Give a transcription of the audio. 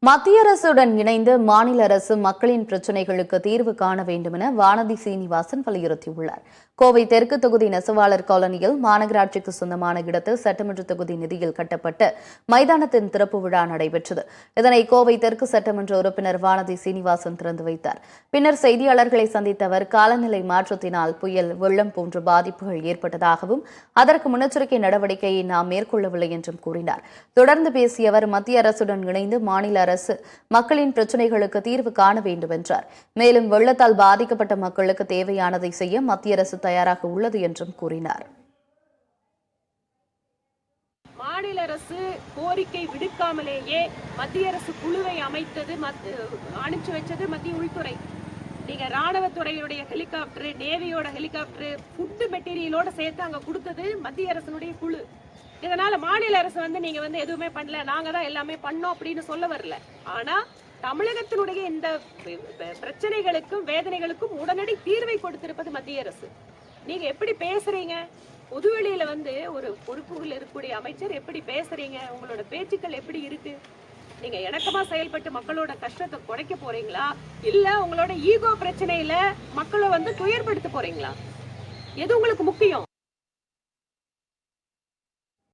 மத்திய அரசுடன் இணைந்து மாநில அரசு மக்களின் பிரச்சினைகளுக்கு தீர்வு காண வேண்டுமென வானதி சீனிவாசன் வலியுறுத்தியுள்ளார். கோவை தெற்கு தொகுதி நெசவாளர் காலனியில் மாநகராட்சிக்கு சொந்தமான இடத்தில் சட்டமன்ற தொகுதி நிதியில் கட்டப்பட்ட மைதானத்தின் திறப்பு விழா நடைபெற்றது. இதனை கோவை தெற்கு சட்டமன்ற உறுப்பினர் வானதி சீனிவாசன் திறந்து வைத்தார். பின்னர் செய்தியாளர்களை சந்தித்த அவர் காலநிலை மாற்றத்தினால் புயல், வெள்ளம் போன்ற பாதிப்புகள் ஏற்பட்டதாகவும் அதற்கு முன்னெச்சரிக்கை நடவடிக்கையை நாம் மேற்கொள்ளவில்லை என்றும் கூறினார். தொடர்ந்து பேசிய அவர் மத்திய அரசுடன் இணைந்து மாநில அரசு மக்களின் பிரச்சினைகளுக்கு தீர்வு காண வேண்டும் என்றார். மேலும் வெள்ளத்தால் பாதிக்கப்பட்ட மக்களுக்கு தேவையானதை செய்ய மத்திய அரசு தயாராக உள்ளது என்றும் கூறினார். மாநில அரசு கோரிக்கை விடுக்காமலேயே மத்திய அரசு குழுவை அமைத்தது, அனுப்பிச்சு வச்சது மத்திய உள்துறை. நீங்க ராணுவத்துறையுடைய ஹெலிகாப்டர், நேவியோட ஹெலிகாப்டர், ஃபுட் மெட்டீரியலோட சேர்த்து அங்க கொடுத்தது மத்திய அரசனுடைய குழு. இதனால மாநில அரசு நீங்க எதுவுமே பண்ணல, நாங்க தான் எல்லாமே பண்ணோம் அப்படின்னு சொல்ல வரல. ஆனா தமிழகத்தினுடைய இந்த பிரச்சனைகளுக்கும் வேதனைகளுக்கும் உடனடி தீர்வை கொடுத்திருப்பது மத்திய அரசு. நீங்க எப்படி பேசுறீங்க? பொதுவெளியில ஒரு பொறுப்புகள் இருக்கக்கூடிய அமைச்சர் எப்படி பேசுறீங்க? உங்களோட பேச்சுக்கள் எப்படி இருக்கு? நீங்க இணக்கமா செயல்பட்டு மக்களோட கஷ்டத்தை குறைக்க போறீங்களா, இல்ல உங்களோட ஈகோ பிரச்சனையில மக்களை துயர்படுத்த போறீங்களா? எது உங்களுக்கு முக்கியம்?